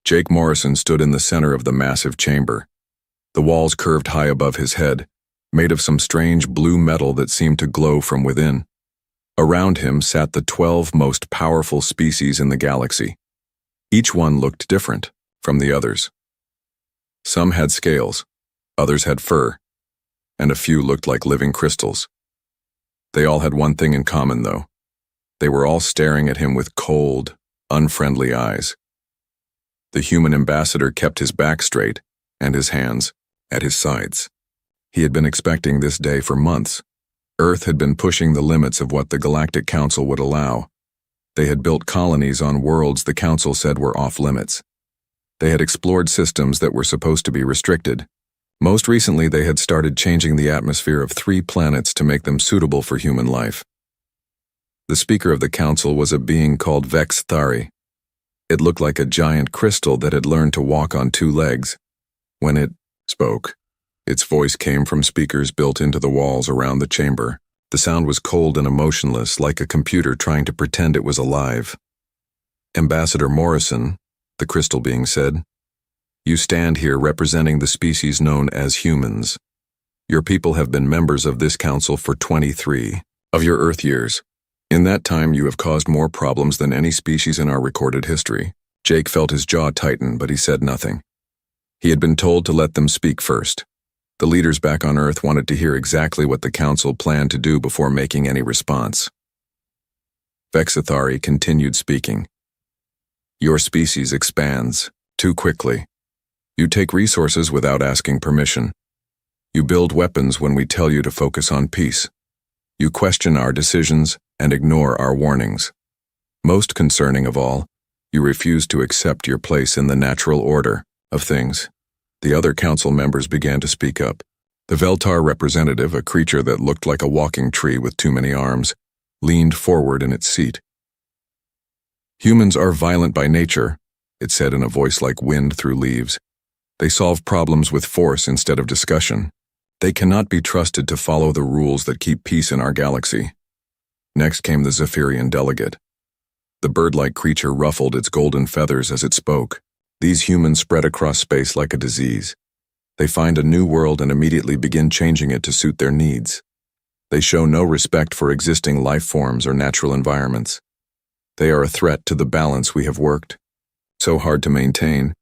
Jake Morrison stood in the center of the massive chamber. The walls curved high above his head, made of some strange blue metal that seemed to glow from within. Around him sat the 12 most powerful species in the galaxy. Each one looked different from the others. Some had scales, others had fur, and a few looked like living crystals. They all had one thing in common, though. They were all staring at him with cold, unfriendly eyes. The human ambassador kept his back straight and his hands at his sides. He had been expecting this day for months. Earth had been pushing the limits of what the Galactic Council would allow. They had built colonies on worlds the Council said were off limits. They had explored systems that were supposed to be restricted. Most recently, they had started changing the atmosphere of 3 planets to make them suitable for human life. The speaker of the council was a being called Vex Thari. It looked like a giant crystal that had learned to walk on 2 legs. When it spoke, its voice came from speakers built into the walls around the chamber. The sound was cold and emotionless, like a computer trying to pretend it was alive. Ambassador Morrison, the crystal being said, "You stand here representing the species known as humans. Your people have been members of this council for 23 of your Earth years. In that time, you have caused more problems than any species in our recorded history." Jake felt his jaw tighten, but he said nothing. He had been told to let them speak first. The leaders back on Earth wanted to hear exactly what the council planned to do before making any response. Vex Thari continued speaking. "Your species expands too quickly. You take resources without asking permission. You build weapons when we tell you to focus on peace. You question our decisions and ignore our warnings. Most concerning of all, you refuse to accept your place in the natural order of things." The other council members began to speak up. The Veltar representative, a creature that looked like a walking tree with too many arms, leaned forward in its seat. "Humans are violent by nature," it said in a voice like wind through leaves. "They solve problems with force instead of discussion. They cannot be trusted to follow the rules that keep peace in our galaxy." Next came the Zephyrian delegate. The bird-like creature ruffled its golden feathers as it spoke. "These humans spread across space like a disease. They find a new world and immediately begin changing it to suit their needs. They show no respect for existing life forms or natural environments. They are a threat to the balance we have worked so hard to maintain."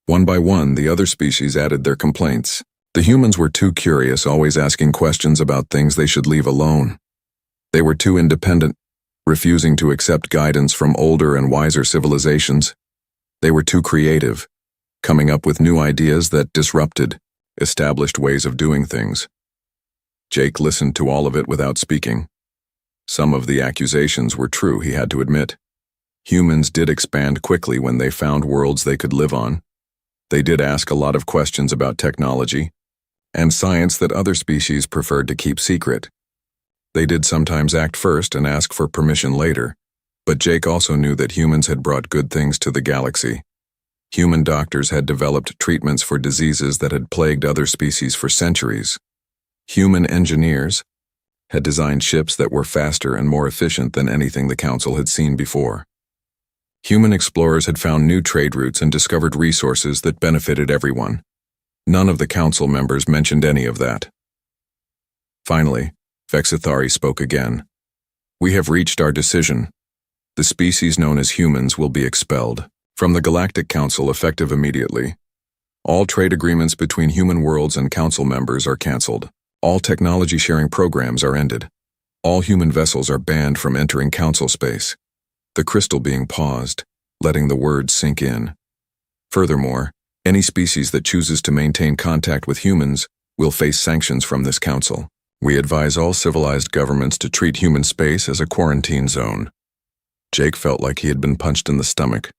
One by one, the other species added their complaints. The humans were too curious, always asking questions about things they should leave alone. They were too independent, refusing to accept guidance from older and wiser civilizations. They were too creative, coming up with new ideas that disrupted established ways of doing things. Jake listened to all of it without speaking. Some of the accusations were true, he had to admit. Humans did expand quickly when they found worlds they could live on. They did ask a lot of questions about technology and science that other species preferred to keep secret. They did sometimes act first and ask for permission later. But Jake also knew that humans had brought good things to the galaxy. Human doctors had developed treatments for diseases that had plagued other species for centuries. Human engineers had designed ships that were faster and more efficient than anything the Council had seen before. Human explorers had found new trade routes and discovered resources that benefited everyone. None of the Council members mentioned any of that. Finally, Vex Thari spoke again. "We have reached our decision. The species known as humans will be expelled from the Galactic Council effective immediately. All trade agreements between human worlds and council members are cancelled. All technology sharing programs are ended. All human vessels are banned from entering council space." The crystal being paused, letting the words sink in. "Furthermore, any species that chooses to maintain contact with humans will face sanctions from this council. We advise all civilized governments to treat human space as a quarantine zone." Jake felt like he had been punched in the stomach.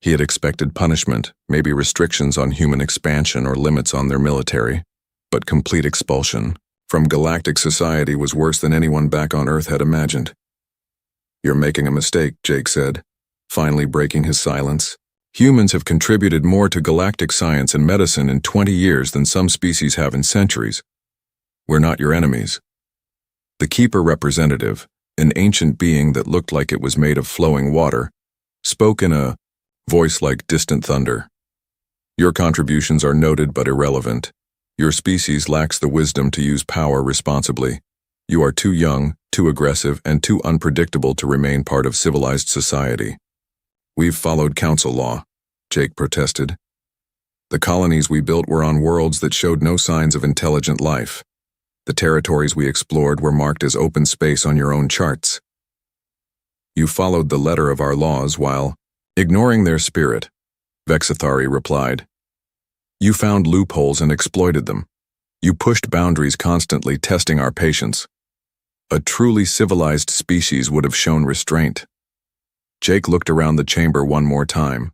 He had expected punishment, maybe restrictions on human expansion or limits on their military, but complete expulsion from galactic society was worse than anyone back on Earth had imagined. "You're making a mistake," Jake said, finally breaking his silence. "Humans have contributed more to galactic science and medicine in 20 years than some species have in centuries. We're not your enemies." The Keeper representative, an ancient being that looked like it was made of flowing water, spoke in a voice like distant thunder. Your contributions are noted but irrelevant. Your species lacks the wisdom to use power responsibly. You are too young, too aggressive, and too unpredictable to remain part of civilized society. We've followed council law, Jake protested. The colonies we built were on worlds that showed no signs of intelligent life. The territories we explored were marked as open space on your own charts. You followed the letter of our laws while ignoring their spirit, Vexathari replied. You found loopholes and exploited them. You pushed boundaries constantly, testing our patience. A truly civilized species would have shown restraint. Jake looked around the chamber one more time.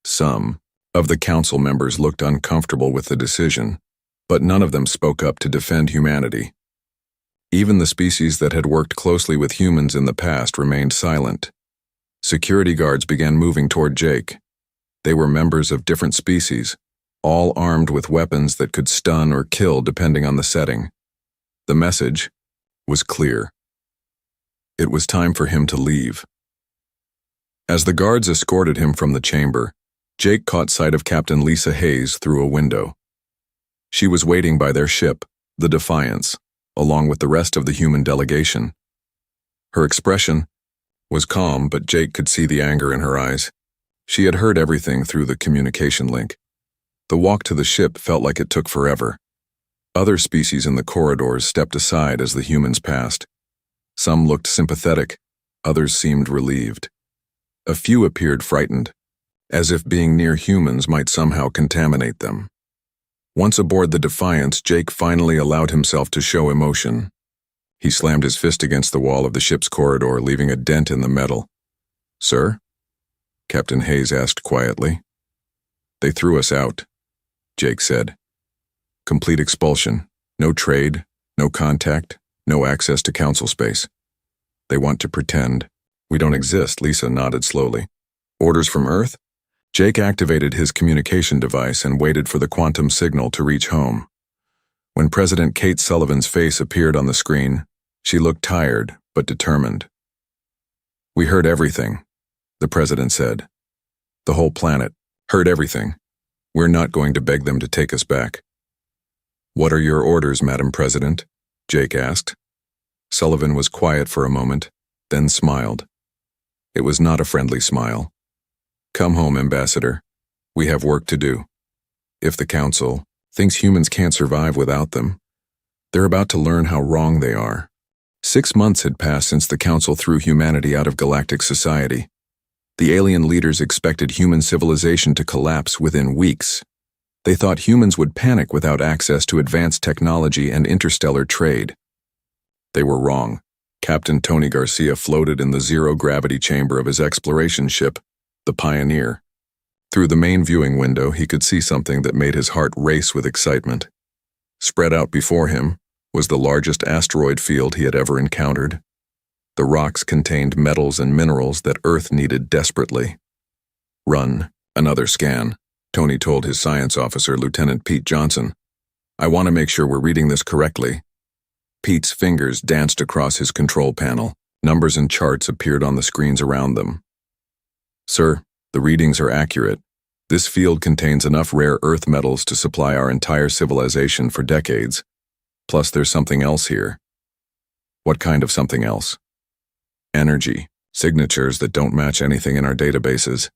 Some of the council members looked uncomfortable with the decision, but none of them spoke up to defend humanity. Even the species that had worked closely with humans in the past remained silent. Security guards began moving toward Jake. They were members of different species, all armed with weapons that could stun or kill depending on the setting. The message was clear. It was time for him to leave. As the guards escorted him from the chamber, Jake caught sight of Captain Lisa Hayes through a window. She was waiting by their ship, the Defiance, along with the rest of the human delegation. Her expression was calm, but Jake could see the anger in her eyes. She had heard everything through the communication link. The walk to the ship felt like it took forever. Other species in the corridors stepped aside as the humans passed. Some looked sympathetic, others seemed relieved. A few appeared frightened, as if being near humans might somehow contaminate them. Once aboard the Defiance, Jake finally allowed himself to show emotion. He slammed his fist against the wall of the ship's corridor, leaving a dent in the metal. "Sir?" Captain Hayes asked quietly. "They threw us out," Jake said. "Complete expulsion. No trade, no contact, no access to council space. They want to pretend we don't exist," Lisa nodded slowly. "Orders from Earth?" Jake activated his communication device and waited for the quantum signal to reach home. When President Kate Sullivan's face appeared on the screen, she looked tired but determined. "We heard everything," the president said. "The whole planet heard everything. We're not going to beg them to take us back." "What are your orders, Madam President?" Jake asked. Sullivan was quiet for a moment, then smiled. It was not a friendly smile. "Come home, Ambassador. We have work to do. If the Council thinks humans can't survive without them, they're about to learn how wrong they are." 6 months had passed since the Council threw humanity out of galactic society. The alien leaders expected human civilization to collapse within weeks. They thought humans would panic without access to advanced technology and interstellar trade. They were wrong. Captain Tony Garcia floated in the zero-gravity chamber of his exploration ship, the Pioneer. Through the main viewing window, he could see something that made his heart race with excitement. Spread out before him was the largest asteroid field he had ever encountered. The rocks contained metals and minerals that Earth needed desperately. "Run another scan," Tony told his science officer, Lieutenant Pete Johnson. "I want to make sure we're reading this correctly." Pete's fingers danced across his control panel. Numbers and charts appeared on the screens around them. "Sir, the readings are accurate. This field contains enough rare earth metals to supply our entire civilization for decades. Plus, there's something else here." "What kind of something else?" "Energy, signatures that don't match anything in our databases.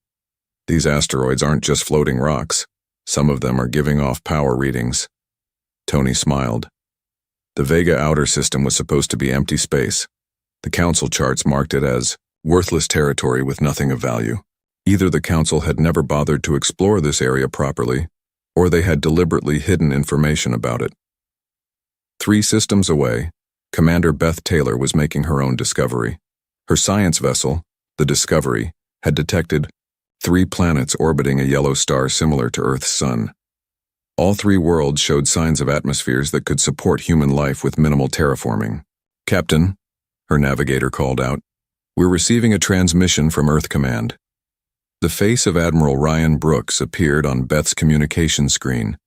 These asteroids aren't just floating rocks. Some of them are giving off power readings." Tony smiled. The Vega outer system was supposed to be empty space. The Council charts marked it as worthless territory with nothing of value. Either the Council had never bothered to explore this area properly, or they had deliberately hidden information about it. 3 systems away, Commander Beth Taylor was making her own discovery. Her science vessel, the Discovery, had detected 3 planets orbiting a yellow star similar to Earth's sun. All 3 worlds showed signs of atmospheres that could support human life with minimal terraforming. "Captain," her navigator called out, "we're receiving a transmission from Earth Command." The face of Admiral Ryan Brooks appeared on Beth's communication screen.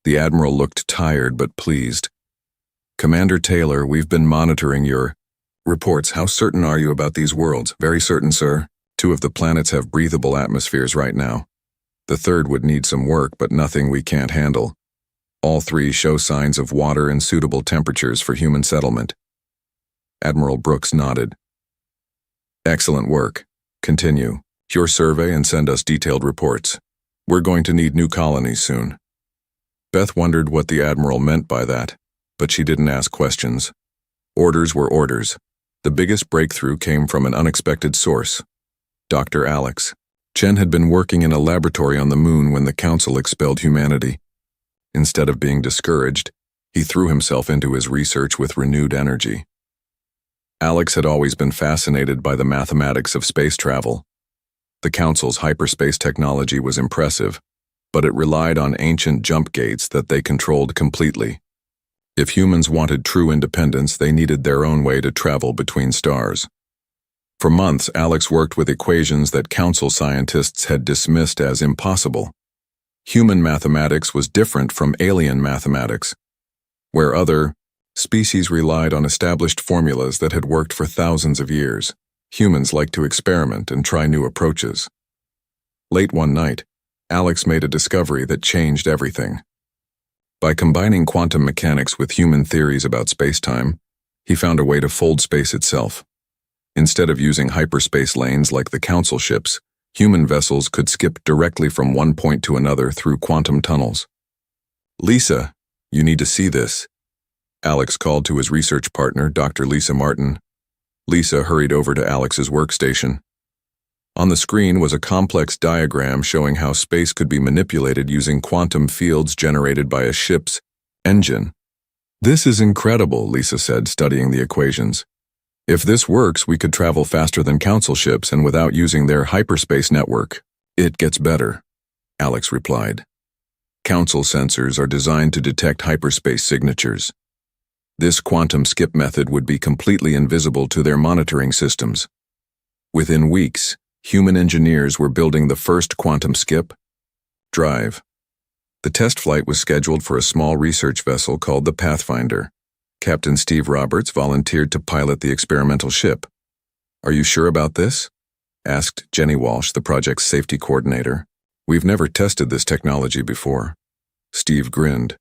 The Admiral looked tired but pleased. "Commander Taylor, we've been monitoring your reports. How certain are you about these worlds?" "Very certain, sir. 2 of the planets have breathable atmospheres right now. The third would need some work, but nothing we can't handle. All 3 show signs of water and suitable temperatures for human settlement. Admiral Brooks nodded. Excellent work. Continue your survey and send us detailed reports. We're going to need new colonies soon. Beth wondered what the Admiral meant by that, but she didn't ask questions. Orders were orders. The biggest breakthrough came from an unexpected source. Dr. Alex. Chen had been working in a laboratory on the moon when the Council expelled humanity. Instead of being discouraged, he threw himself into his research with renewed energy. Alex had always been fascinated by the mathematics of space travel. The Council's hyperspace technology was impressive, but it relied on ancient jump gates that they controlled completely. If humans wanted true independence, they needed their own way to travel between stars. For months, Alex worked with equations that Council scientists had dismissed as impossible. Human mathematics was different from alien mathematics, where other species relied on established formulas that had worked for thousands of years. Humans liked to experiment and try new approaches. Late one night, Alex made a discovery that changed everything. By combining quantum mechanics with human theories about space-time, he found a way to fold space itself. Instead of using hyperspace lanes like the Council ships, human vessels could skip directly from one point to another through quantum tunnels. Lisa, you need to see this. Alex called to his research partner, Dr. Lisa Martin. Lisa hurried over to Alex's workstation. On the screen was a complex diagram showing how space could be manipulated using quantum fields generated by a ship's engine. This is incredible, Lisa said, studying the equations. If this works, we could travel faster than Council ships and without using their hyperspace network. It gets better, Alex replied. Council sensors are designed to detect hyperspace signatures. This quantum skip method would be completely invisible to their monitoring systems. Within weeks, human engineers were building the first quantum skip drive. The test flight was scheduled for a small research vessel called the Pathfinder. Captain Steve Roberts volunteered to pilot the experimental ship. Are you sure about this? Asked Jenny Walsh, the project's safety coordinator. We've never tested this technology before. Steve grinned.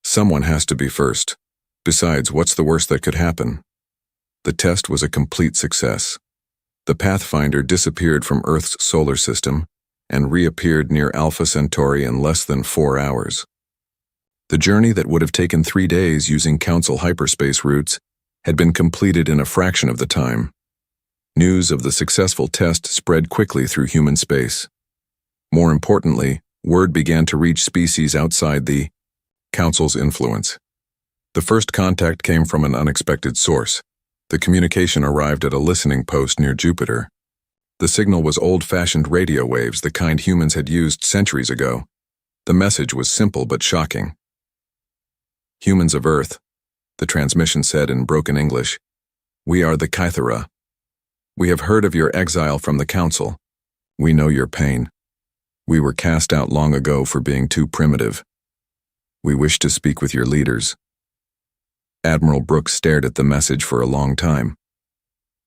Someone has to be first. Besides, what's the worst that could happen? The test was a complete success. The Pathfinder disappeared from Earth's solar system and reappeared near Alpha Centauri in less than 4 hours. The journey that would have taken 3 days using Council hyperspace routes had been completed in a fraction of the time. News of the successful test spread quickly through human space. More importantly, word began to reach species outside the Council's influence. The first contact came from an unexpected source. The communication arrived at a listening post near Jupiter. The signal was old-fashioned radio waves, the kind humans had used centuries ago. The message was simple but shocking. Humans of Earth, the transmission said in broken English, we are the Kythera. We have heard of your exile from the Council. We know your pain. We were cast out long ago for being too primitive. We wish to speak with your leaders. Admiral Brooks stared at the message for a long time.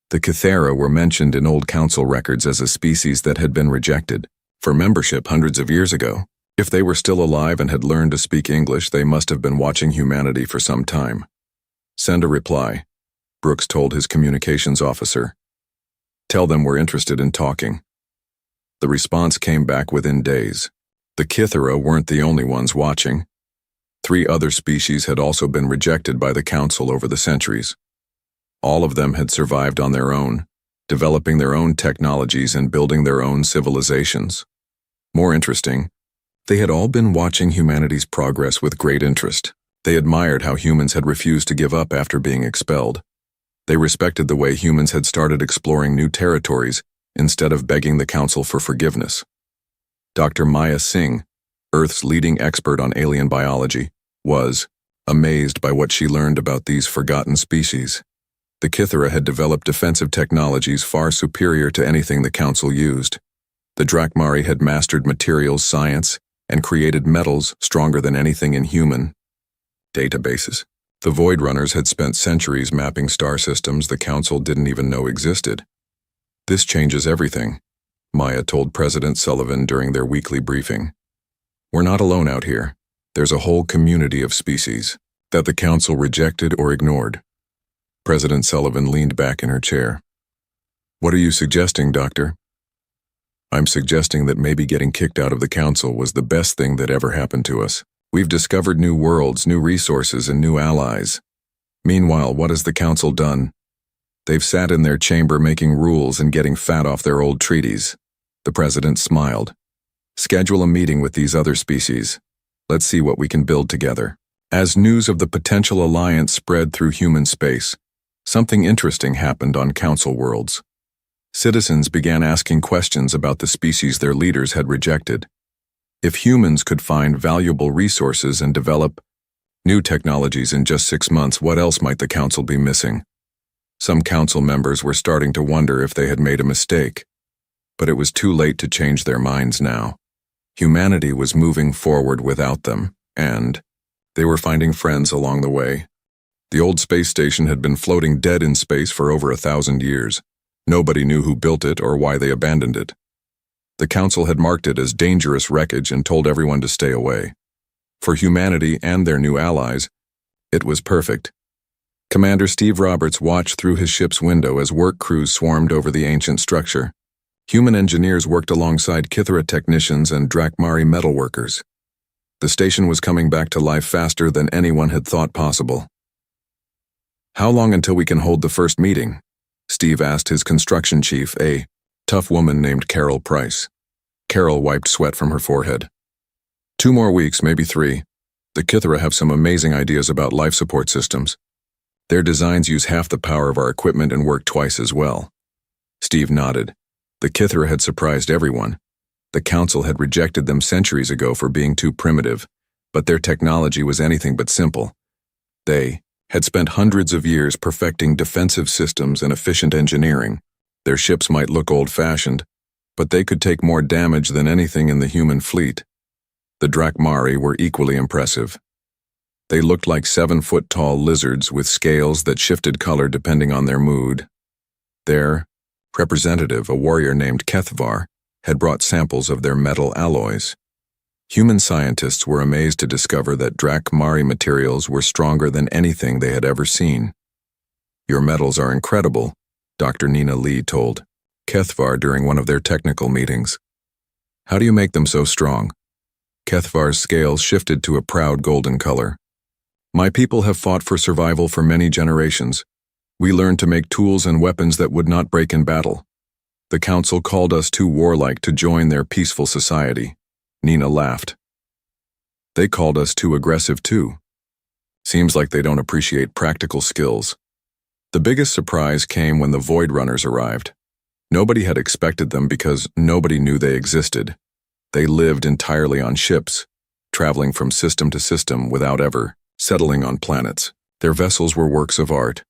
The Kythera were mentioned in old Council records as a species that had been rejected for membership hundreds of years ago. If they were still alive and had learned to speak English, they must have been watching humanity for some time. Send a reply, Brooks told his communications officer. Tell them we're interested in talking. The response came back within days. The Kythera weren't the only ones watching. 3 other species had also been rejected by the Council over the centuries. All of them had survived on their own, developing their own technologies and building their own civilizations. More interesting, they had all been watching humanity's progress with great interest. They admired how humans had refused to give up after being expelled. They respected the way humans had started exploring new territories instead of begging the Council for forgiveness. Dr. Maya Singh, Earth's leading expert on alien biology, was amazed by what she learned about these forgotten species. The Kythera had developed defensive technologies far superior to anything the Council used. The Drakmari had mastered materials science and created metals stronger than anything in human databases. The Void Runners had spent centuries mapping star systems the Council didn't even know existed. This changes everything, Maya told President Sullivan during their weekly briefing. We're not alone out here. There's a whole community of species that the council rejected or ignored. President Sullivan leaned back in her chair. What are you suggesting, Doctor? I'm suggesting that maybe getting kicked out of the council was the best thing that ever happened to us. We've discovered new worlds, new resources, and new allies. Meanwhile, what has the council done? They've sat in their chamber making rules and getting fat off their old treaties. The president smiled. Schedule a meeting with these other species. Let's see what we can build together. As news of the potential alliance spread through human space, something interesting happened on council worlds. Citizens began asking questions about the species their leaders had rejected. If humans could find valuable resources and develop new technologies in just 6 months, what else might the council be missing? Some council members were starting to wonder if they had made a mistake. But it was too late to change their minds now. Humanity was moving forward without them, and they were finding friends along the way. The old space station had been floating dead in space for over 1,000 years. Nobody knew who built it or why they abandoned it. The council had marked it as dangerous wreckage and told everyone to stay away. For humanity and their new allies, it was perfect. Commander Steve Roberts watched through his ship's window as work crews swarmed over the ancient structure. Human engineers worked alongside Kithera technicians and Drakmari metalworkers. The station was coming back to life faster than anyone had thought possible. How long until we can hold the first meeting? Steve asked his construction chief, a tough woman named Carol Price. Carol wiped sweat from her forehead. 2 more weeks, maybe 3. The Kithera have some amazing ideas about life support systems. Their designs use half the power of our equipment and work twice as well. Steve nodded. The Kithera had surprised everyone. The council had rejected them centuries ago for being too primitive, but their technology was anything but simple. They had spent hundreds of years perfecting defensive systems and efficient engineering. Their ships might look old-fashioned, but they could take more damage than anything in the human fleet. The Drakmari were equally impressive. They looked like 7-foot-tall lizards with scales that shifted color depending on their mood. Their representative, a warrior named Kethvar, had brought samples of their metal alloys. Human scientists were amazed to discover that Drakmari materials were stronger than anything they had ever seen. Your metals are incredible, Dr. Nina Lee told Kethvar during one of their technical meetings. How do you make them so strong? Kethvar's scales shifted to a proud golden color. My people have fought for survival for many generations. We learned to make tools and weapons that would not break in battle. The council called us too warlike to join their peaceful society. Nina laughed. They called us too aggressive too. Seems like they don't appreciate practical skills. The biggest surprise came when the Void Runners arrived. Nobody had expected them because nobody knew they existed. They lived entirely on ships, traveling from system to system without ever settling on planets. Their vessels were works of art,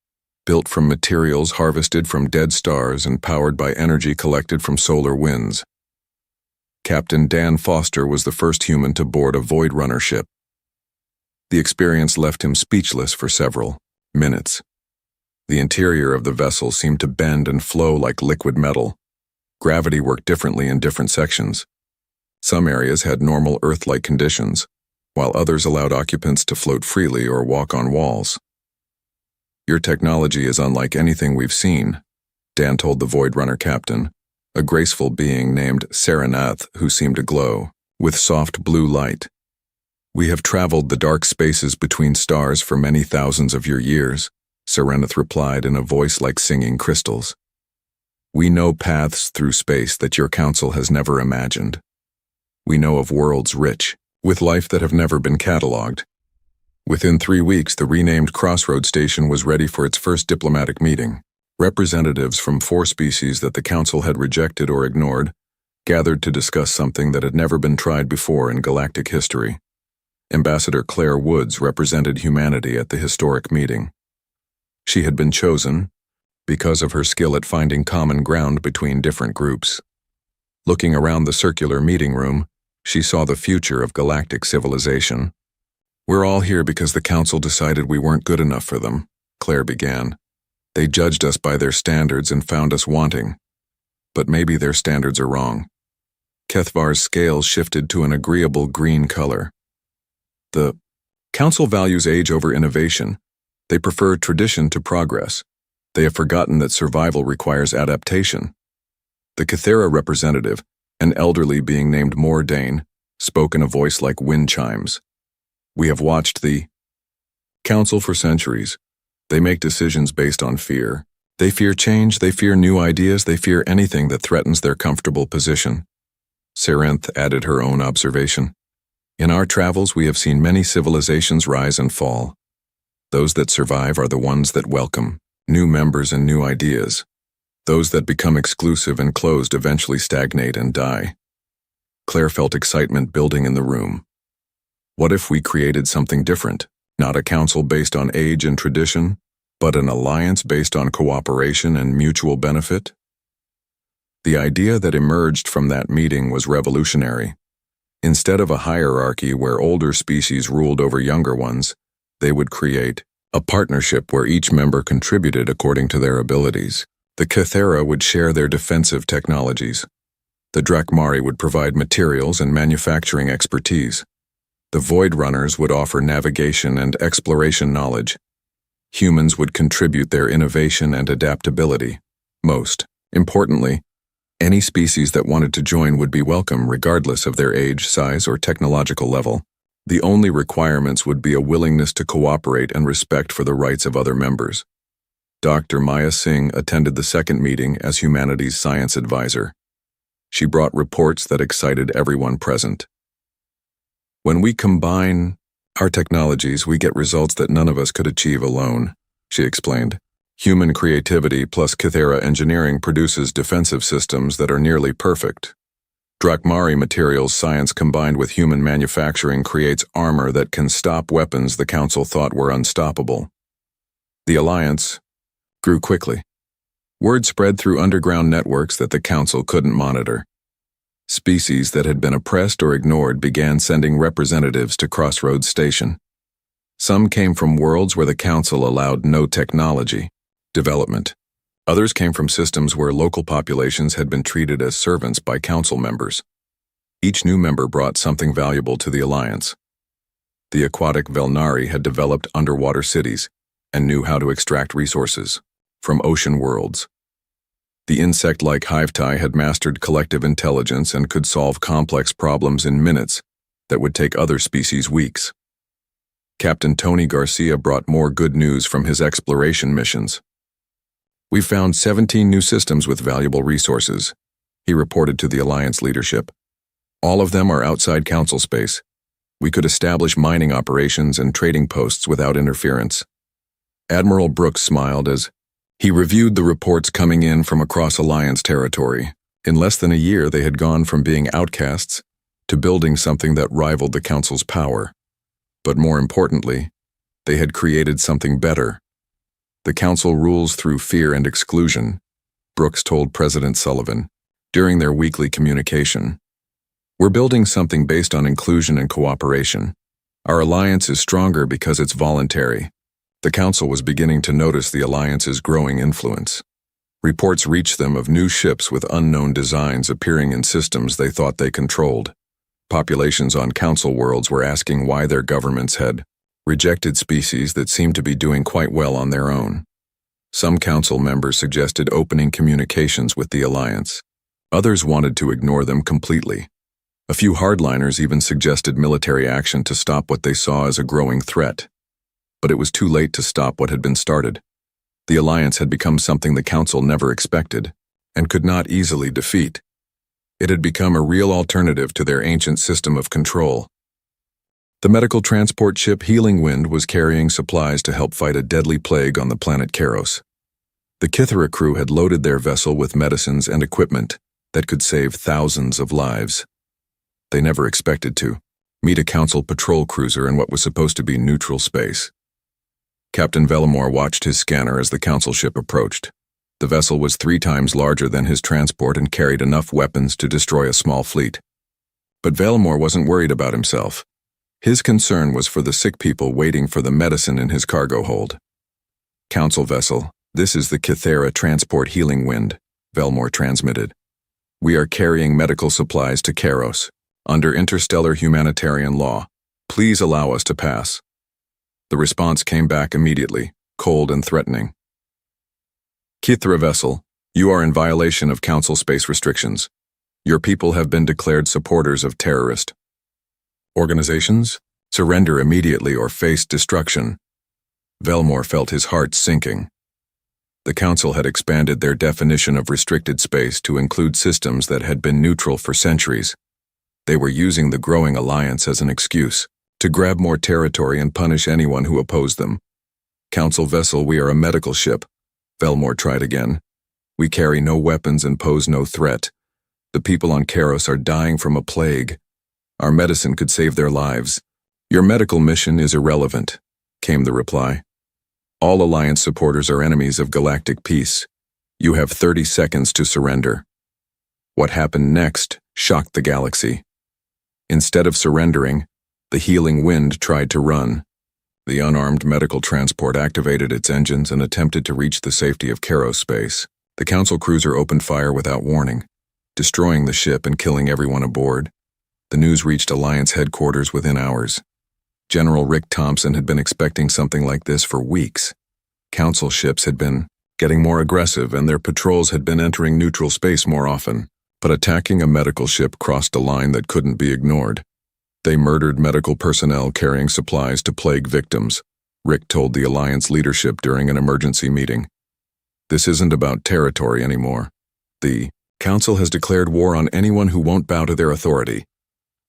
built from materials harvested from dead stars and powered by energy collected from solar winds. Captain Dan Foster was the first human to board a Void Runner ship. The experience left him speechless for several minutes. The interior of the vessel seemed to bend and flow like liquid metal. Gravity worked differently in different sections. Some areas had normal Earth-like conditions, while others allowed occupants to float freely or walk on walls. Your technology is unlike anything we've seen, Dan told the Void Runner captain, a graceful being named Saranath who seemed to glow with soft blue light. We have traveled the dark spaces between stars for many thousands of your years, Saranath replied in a voice like singing crystals. We know paths through space that your council has never imagined. We know of worlds rich with life that have never been catalogued. Within 3 weeks, the renamed Crossroads station was ready for its first diplomatic meeting. Representatives from 4 species that the council had rejected or ignored gathered to discuss something that had never been tried before in galactic history. Ambassador Claire Woods represented humanity at the historic meeting. She had been chosen because of her skill at finding common ground between different groups. Looking around the circular meeting room, she saw the future of galactic civilization. We're all here because the council decided we weren't good enough for them, Claire began. They judged us by their standards and found us wanting. but maybe their standards are wrong. Kethvar's scales shifted to an agreeable green color. The Council values age over innovation. They prefer tradition to progress. They have forgotten that survival requires adaptation. The Kethera representative, an elderly being named Mordain, spoke in a voice like wind chimes. We have watched the Council for centuries. They make decisions based on fear. They fear change, they fear new ideas, they fear anything that threatens their comfortable position. Serenth added her own observation. In our travels, we have seen many civilizations rise and fall. Those that survive are the ones that welcome new members and new ideas. Those that become exclusive and closed eventually stagnate and die. Claire felt excitement building in the room. What if we created something different? Not a council based on age and tradition, but an alliance based on cooperation and mutual benefit? The idea that emerged from that meeting was revolutionary. Instead of a hierarchy where older species ruled over younger ones, they would create a partnership where each member contributed according to their abilities. The Kethera would share their defensive technologies. The Drakmari would provide materials and manufacturing expertise. The Void Runners would offer navigation and exploration knowledge. Humans would contribute their innovation and adaptability. Most importantly, any species that wanted to join would be welcome regardless of their age, size, or technological level. The only requirements would be a willingness to cooperate and respect for the rights of other members. Dr. Maya Singh attended the second meeting as humanities science advisor. She brought reports that excited everyone present. When we combine our technologies, we get results that none of us could achieve alone, she explained. Human creativity plus Kethera engineering produces defensive systems that are nearly perfect. Drakmari materials science combined with human manufacturing creates armor that can stop weapons the Council thought were unstoppable. The alliance grew quickly. Word spread through underground networks that the Council couldn't monitor. Species that had been oppressed or ignored began sending representatives to Crossroads Station. Some came from worlds where the Council allowed no technology development. Others came from systems where local populations had been treated as servants by Council members. Each new member brought something valuable to the Alliance. The aquatic Velnari had developed underwater cities and knew how to extract resources from ocean worlds. The insect-like Hivetai had mastered collective intelligence and could solve complex problems in minutes that would take other species weeks. Captain Tony Garcia brought more good news from his exploration missions. "We found 17 new systems with valuable resources," he reported to the Alliance leadership. "All of them are outside Council space. We could establish mining operations and trading posts without interference." Admiral Brooks smiled as he reviewed the reports coming in from across Alliance territory. In less than a year, they had gone from being outcasts to building something that rivaled the Council's power. But more importantly, they had created something better. "The Council rules through fear and exclusion," Brooks told President Sullivan during their weekly communication. "We're building something based on inclusion and cooperation. Our alliance is stronger because it's voluntary." The Council was beginning to notice the Alliance's growing influence. Reports reached them of new ships with unknown designs appearing in systems they thought they controlled. Populations on Council worlds were asking why their governments had rejected species that seemed to be doing quite well on their own. Some Council members suggested opening communications with the Alliance. Others wanted to ignore them completely. A few hardliners even suggested military action to stop what they saw as a growing threat. But it was too late to stop what had been started. The Alliance had become something the Council never expected, and could not easily defeat. It had become a real alternative to their ancient system of control. The medical transport ship Healing Wind was carrying supplies to help fight a deadly plague on the planet Keros. The Kithera crew had loaded their vessel with medicines and equipment that could save thousands of lives. They never expected to meet a Council patrol cruiser in what was supposed to be neutral space. Captain Velimore watched his scanner as the Council ship approached. The vessel was 3 times larger than his transport and carried enough weapons to destroy a small fleet. But Velimore wasn't worried about himself. His concern was for the sick people waiting for the medicine in his cargo hold. "Council vessel, this is the Kethera transport Healing Wind," Velimore transmitted. We are carrying medical supplies to Keros. Under interstellar humanitarian law, please allow us to pass. The response came back immediately, cold and threatening. Kithra vessel, you are in violation of Council space restrictions. Your people have been declared supporters of terrorist organizations. Surrender immediately or face destruction. Velmore felt his heart sinking. The Council had expanded their definition of restricted space to include systems that had been neutral for centuries. They were using the growing alliance as an excuse to grab more territory and punish anyone who opposed them. Council vessel, we are a medical ship. Velmore tried again. We carry no weapons and pose no threat. The people on Keros are dying from a plague. Our medicine could save their lives. Your medical mission is irrelevant, came the reply. All Alliance supporters are enemies of galactic peace. You have 30 seconds to surrender. What happened next shocked the galaxy. Instead of surrendering, the healing wind tried to run. The unarmed medical transport activated its engines and attempted to reach the safety of Keros space. The Council cruiser opened fire without warning, destroying the ship and killing everyone aboard. The news reached Alliance headquarters within hours. General Rick Thompson had been expecting something like this for weeks. Council ships had been getting more aggressive and their patrols had been entering neutral space more often. But attacking a medical ship crossed a line that couldn't be ignored. They murdered medical personnel carrying supplies to plague victims, Rick told the Alliance leadership during an emergency meeting. This isn't about territory anymore. The Council has declared war on anyone who won't bow to their authority.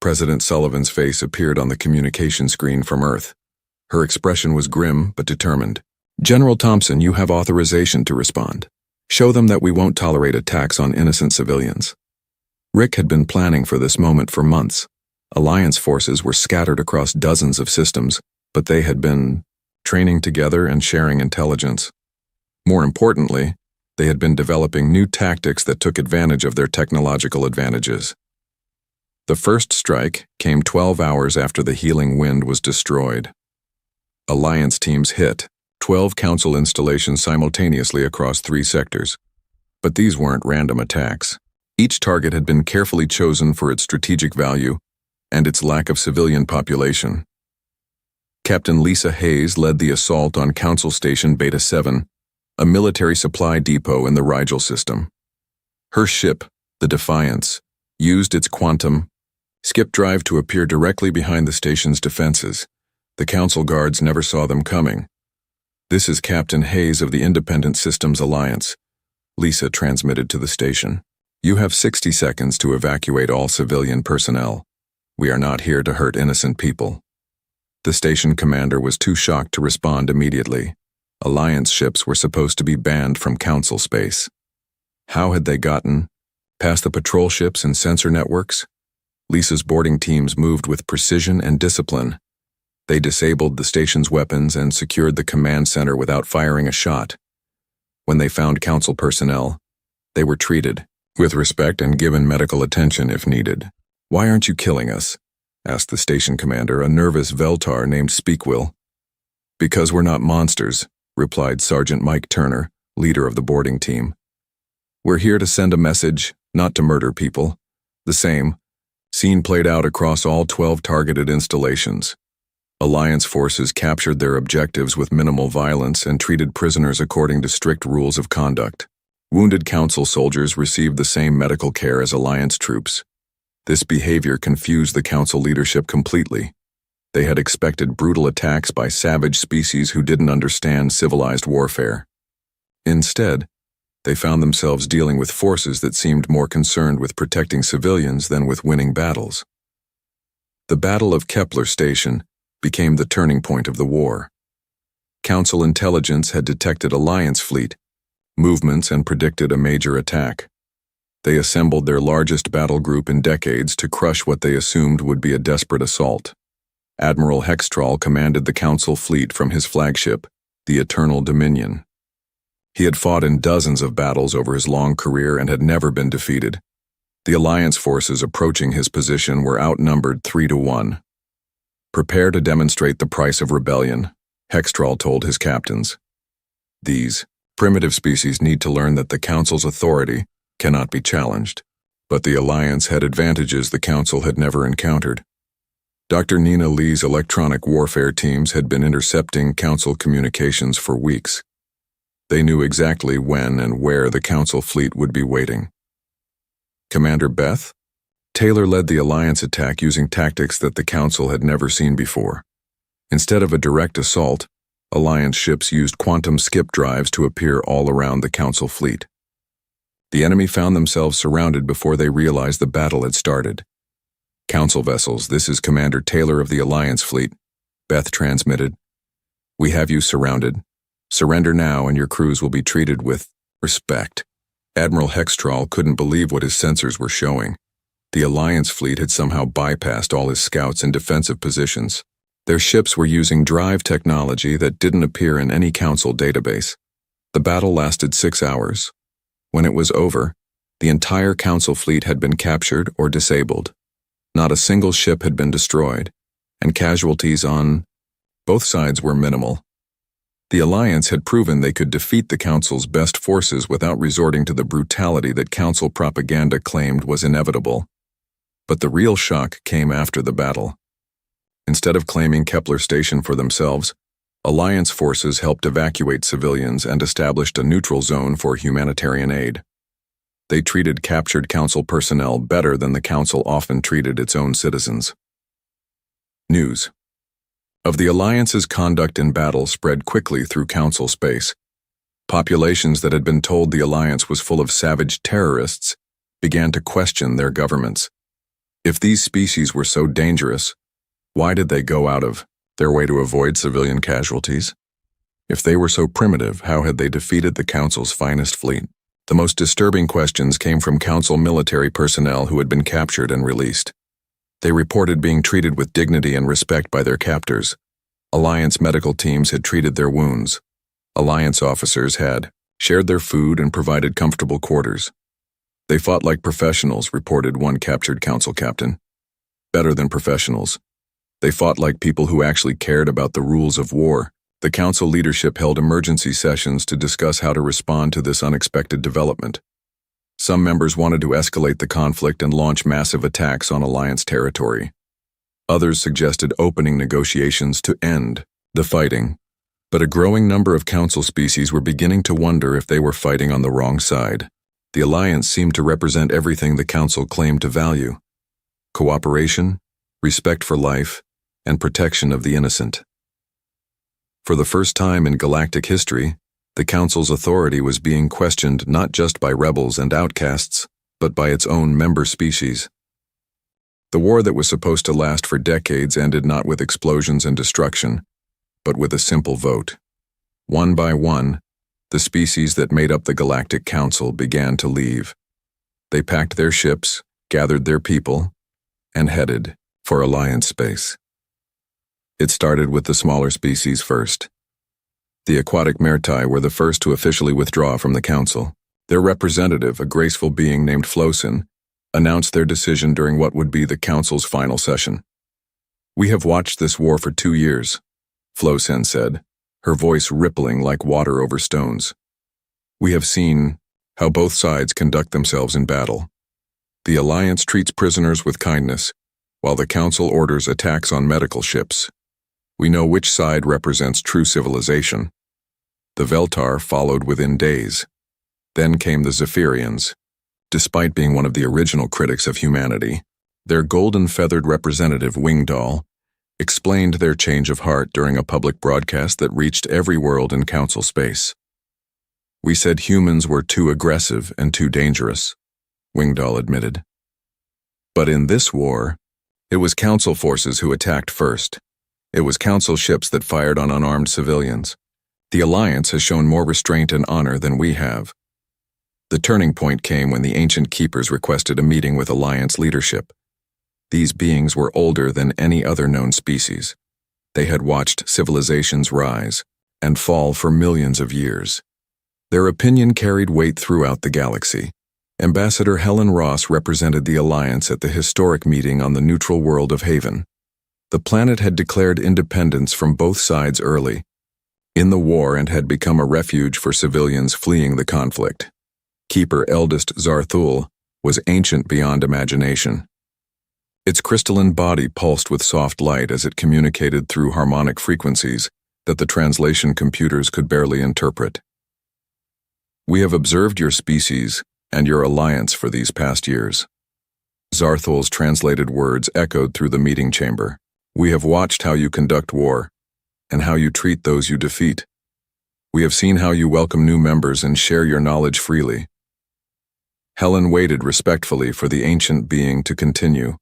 President Sullivan's face appeared on the communication screen from Earth. Her expression was grim but determined. General Thompson, you have authorization to respond. Show them that we won't tolerate attacks on innocent civilians. Rick had been planning for this moment for months. Alliance forces were scattered across dozens of systems, but they had been training together and sharing intelligence. More importantly, they had been developing new tactics that took advantage of their technological advantages. The first strike came 12 hours after the healing wind was destroyed. Alliance teams hit 12 Council installations simultaneously across 3 sectors. But these weren't random attacks. Each target had been carefully chosen for its strategic value and its lack of civilian population. Captain Lisa Hayes led the assault on Council Station Beta 7, a military supply depot in the Rigel system. Her ship, the Defiance, used its quantum skip drive to appear directly behind the station's defenses. The Council guards never saw them coming. This is Captain Hayes of the Independent Systems Alliance, Lisa transmitted to the station. You have 60 seconds to evacuate all civilian personnel. We are not here to hurt innocent people. The station commander was too shocked to respond immediately. Alliance ships were supposed to be banned from Council space. How had they gotten past the patrol ships and sensor networks? Lisa's boarding teams moved with precision and discipline. They disabled the station's weapons and secured the command center without firing a shot. When they found Council personnel, they were treated with respect and given medical attention if needed. Why aren't you killing us? Asked the station commander, a nervous Veltar named Speakwill. Because we're not monsters, replied Sergeant Mike Turner, leader of the boarding team. We're here to send a message, not to murder people. The same scene played out across all 12 targeted installations. Alliance forces captured their objectives with minimal violence and treated prisoners according to strict rules of conduct. Wounded Council soldiers received the same medical care as Alliance troops. This behavior confused the Council leadership completely. They had expected brutal attacks by savage species who didn't understand civilized warfare. Instead, they found themselves dealing with forces that seemed more concerned with protecting civilians than with winning battles. The Battle of Kepler Station became the turning point of the war. Council intelligence had detected Alliance fleet movements and predicted a major attack. They assembled their largest battle group in decades to crush what they assumed would be a desperate assault. Admiral Hextral commanded the Council fleet from his flagship, the Eternal Dominion. He had fought in dozens of battles over his long career and had never been defeated. The Alliance forces approaching his position were outnumbered 3-1. Prepare to demonstrate the price of rebellion, Hextral told his captains. These primitive species need to learn that the Council's authority cannot be challenged. But the Alliance had advantages the Council had never encountered. Dr. Nina Lee's electronic warfare teams had been intercepting Council communications for weeks. They knew exactly when and where the Council fleet would be waiting. Commander Beth? Taylor led the Alliance attack using tactics that the Council had never seen before. Instead of a direct assault, Alliance ships used quantum skip drives to appear all around the Council fleet. The enemy found themselves surrounded before they realized the battle had started. Council vessels, this is Commander Taylor of the Alliance fleet, Beth transmitted. We have you surrounded. Surrender now and your crews will be treated with respect. Admiral Hextrawl couldn't believe what his sensors were showing. The Alliance fleet had somehow bypassed all his scouts in defensive positions. Their ships were using drive technology that didn't appear in any Council database. The battle lasted 6 hours. When it was over, the entire Council fleet had been captured or disabled. Not a single ship had been destroyed, and casualties on both sides were minimal. The Alliance had proven they could defeat the Council's best forces without resorting to the brutality that Council propaganda claimed was inevitable. But the real shock came after the battle. Instead of claiming Kepler Station for themselves, Alliance forces helped evacuate civilians and established a neutral zone for humanitarian aid. They treated captured Council personnel better than the Council often treated its own citizens. News of the Alliance's conduct in battle spread quickly through Council space. Populations that had been told the Alliance was full of savage terrorists began to question their governments. If these species were so dangerous, why did they go out of their way to avoid civilian casualties? If they were so primitive, how had they defeated the Council's finest fleet? The most disturbing questions came from Council military personnel who had been captured and released. They reported being treated with dignity and respect by their captors. Alliance medical teams had treated their wounds. Alliance officers had shared their food and provided comfortable quarters. They fought like professionals, reported one captured Council captain. Better than professionals. They fought like people who actually cared about the rules of war. The Council leadership held emergency sessions to discuss how to respond to this unexpected development. Some members wanted to escalate the conflict and launch massive attacks on Alliance territory. Others suggested opening negotiations to end the fighting. But a growing number of Council species were beginning to wonder if they were fighting on the wrong side. The Alliance seemed to represent everything the Council claimed to value: cooperation, respect for life, and protection of the innocent. For the first time in galactic history, the Council's authority was being questioned not just by rebels and outcasts, but by its own member species. The war that was supposed to last for decades ended not with explosions and destruction, but with a simple vote. One by one, the species that made up the Galactic Council began to leave. They packed their ships, gathered their people, and headed for Alliance space. It started with the smaller species first. The aquatic Mertai were the first to officially withdraw from the Council. Their representative, a graceful being named Flosin, announced their decision during what would be the Council's final session. "We have watched this war for 2 years," Flosin said, her voice rippling like water over stones. "We have seen how both sides conduct themselves in battle. The Alliance treats prisoners with kindness, while the Council orders attacks on medical ships. We know which side represents true civilization." The Veltar followed within days. Then came the Zephyrians. Despite being one of the original critics of humanity, their golden-feathered representative, Wingdoll, explained their change of heart during a public broadcast that reached every world in Council space. "We said humans were too aggressive and too dangerous," Wingdoll admitted. But in this war, it was Council forces who attacked first. It was Council ships that fired on unarmed civilians. The Alliance has shown more restraint and honor than we have. The turning point came when the Ancient Keepers requested a meeting with Alliance leadership. These beings were older than any other known species. They had watched civilizations rise and fall for millions of years. Their opinion carried weight throughout the galaxy. Ambassador Helen Ross represented the Alliance at the historic meeting on the neutral world of Haven. The planet had declared independence from both sides early in the war and had become a refuge for civilians fleeing the conflict. Keeper Eldest Zarthul was ancient beyond imagination. Its crystalline body pulsed with soft light as it communicated through harmonic frequencies that the translation computers could barely interpret. "We have observed your species and your alliance for these past years." Zarthol's translated words echoed through the meeting chamber. "We have watched how you conduct war and how you treat those you defeat. We have seen how you welcome new members and share your knowledge freely." Helen waited respectfully for the ancient being to continue.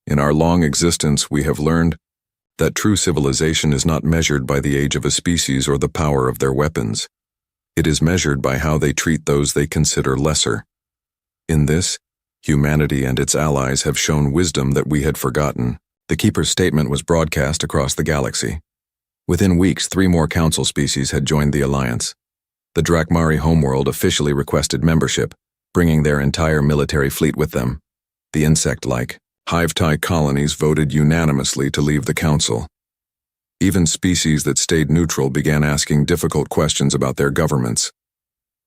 "In our long existence, we have learned that true civilization is not measured by the age of a species or the power of their weapons. It is measured by how they treat those they consider lesser. In this, humanity and its allies have shown wisdom that we had forgotten." The Keeper's statement was broadcast across the galaxy. Within weeks, 3 more council species had joined the alliance. The Drakmari homeworld officially requested membership, bringing their entire military fleet with them. The insect-like, hive-tie colonies voted unanimously to leave the council. Even species that stayed neutral began asking difficult questions about their governments.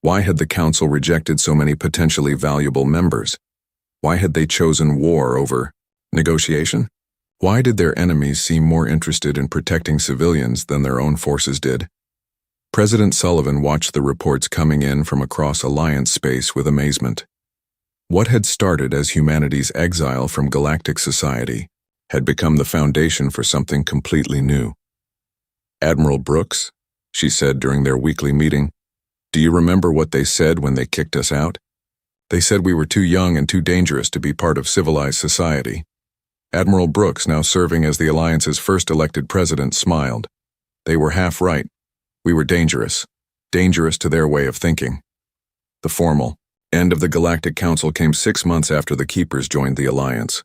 Why had the council rejected so many potentially valuable members? Why had they chosen war over negotiation? Why did their enemies seem more interested in protecting civilians than their own forces did? President Sullivan watched the reports coming in from across Alliance space with amazement. What had started as humanity's exile from galactic society had become the foundation for something completely new. "Admiral Brooks," she said during their weekly meeting, "do you remember what they said when they kicked us out? They said we were too young and too dangerous to be part of civilized society." Admiral Brooks, now serving as the Alliance's first elected president, smiled. They were half right. We were dangerous to their way of thinking. The formal end of the Galactic Council came 6 months after the Keepers joined the Alliance.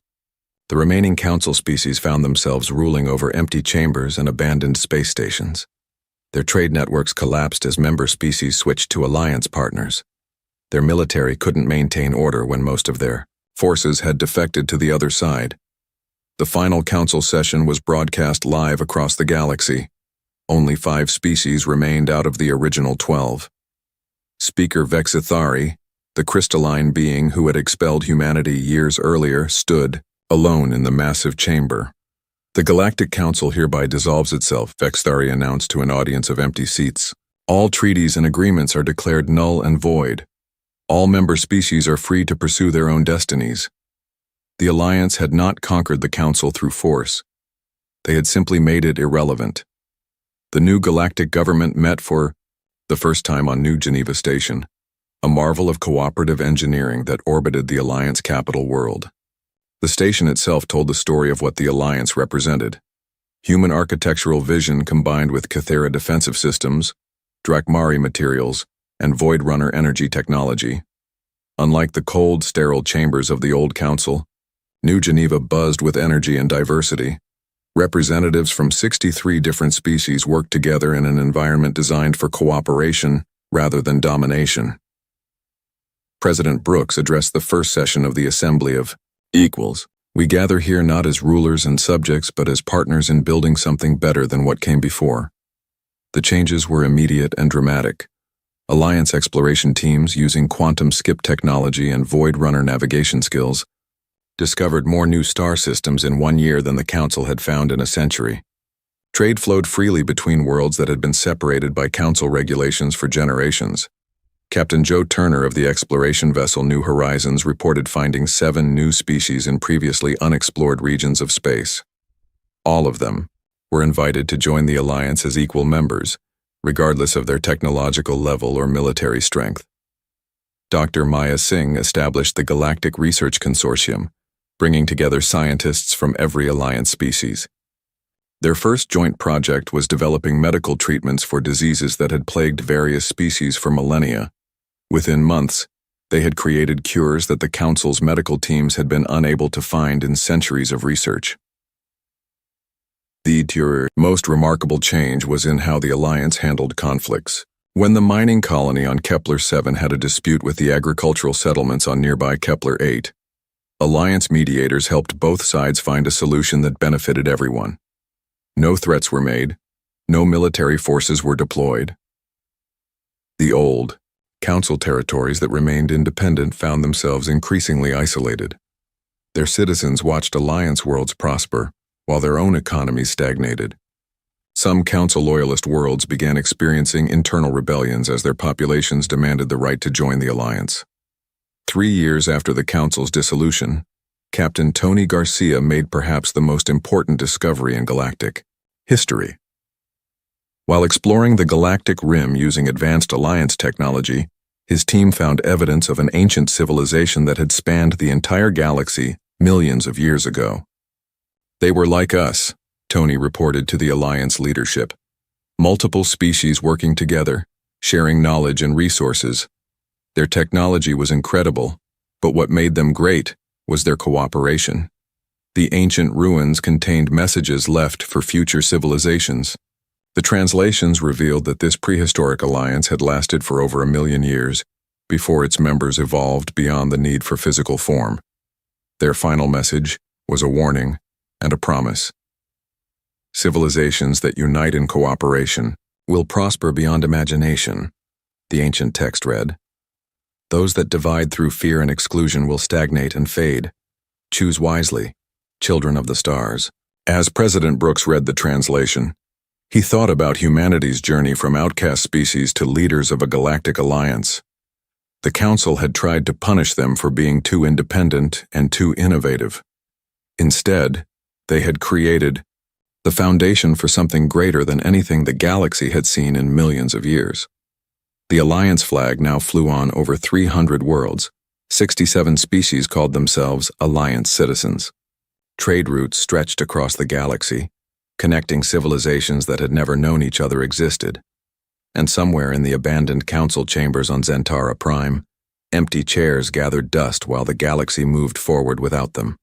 The remaining council species found themselves ruling over empty chambers and abandoned space stations. Their trade networks collapsed as member species switched to Alliance partners. Their military couldn't maintain order when most of their forces had defected to the other side. The final council session was broadcast live across the galaxy. Only 5 species remained out of the original 12. Speaker Vexithari, the crystalline being who had expelled humanity years earlier, stood alone in the massive chamber. "The Galactic Council hereby dissolves itself," Vexithari announced to an audience of empty seats. "All treaties and agreements are declared null and void. All member species are free to pursue their own destinies." The Alliance had not conquered the Council through force. They had simply made it irrelevant. The new galactic government met for the first time on New Geneva Station, a marvel of cooperative engineering that orbited the Alliance capital world. The station itself told the story of what the Alliance represented: human architectural vision combined with Cathera defensive systems, Drakmari materials, and Void Runner energy technology. Unlike the cold, sterile chambers of the old Council, New Geneva buzzed with energy and diversity. Representatives from 63 different species worked together in an environment designed for cooperation rather than domination. President Brooks addressed the first session of the Assembly of Equals. "We gather here not as rulers and subjects, but as partners in building something better than what came before." The changes were immediate and dramatic. Alliance exploration teams, using quantum skip technology and Void Runner navigation skills, discovered more new star systems in 1 year than the Council had found in a century. Trade flowed freely between worlds that had been separated by Council regulations for generations. Captain Joe Turner of the exploration vessel New Horizons reported finding 7 new species in previously unexplored regions of space. All of them were invited to join the Alliance as equal members, regardless of their technological level or military strength. Dr. Maya Singh established the Galactic Research Consortium, bringing together scientists from every Alliance species. Their first joint project was developing medical treatments for diseases that had plagued various species for millennia. Within months, they had created cures that the Council's medical teams had been unable to find in centuries of research. The most remarkable change was in how the Alliance handled conflicts. When the mining colony on Kepler 7 had a dispute with the agricultural settlements on nearby Kepler 8, Alliance mediators helped both sides find a solution that benefited everyone. No threats were made, no military forces were deployed. The old, Council territories that remained independent found themselves increasingly isolated. Their citizens watched Alliance worlds prosper, while their own economies stagnated. Some Council loyalist worlds began experiencing internal rebellions as their populations demanded the right to join the Alliance. 3 years after the Council's dissolution, Captain Tony Garcia made perhaps the most important discovery in galactic history. While exploring the galactic rim using advanced Alliance technology, his team found evidence of an ancient civilization that had spanned the entire galaxy millions of years ago. They were like us, Tony reported to the Alliance leadership. Multiple species working together, sharing knowledge and resources. Their technology was incredible, but what made them great was their cooperation. The ancient ruins contained messages left for future civilizations. The translations revealed that this prehistoric alliance had lasted for over 1 million years before its members evolved beyond the need for physical form. Their final message was a warning and a promise. Civilizations that unite in cooperation will prosper beyond imagination, the ancient text read. Those that divide through fear and exclusion will stagnate and fade. Choose wisely, children of the stars. As President Brooks read the translation, he thought about humanity's journey from outcast species to leaders of a galactic alliance. The Council had tried to punish them for being too independent and too innovative. Instead, they had created the foundation for something greater than anything the galaxy had seen in millions of years. The Alliance flag now flew on over 300 worlds. 67 species called themselves Alliance citizens. Trade routes stretched across the galaxy, connecting civilizations that had never known each other existed. And somewhere in the abandoned council chambers on Zentara Prime, empty chairs gathered dust while the galaxy moved forward without them.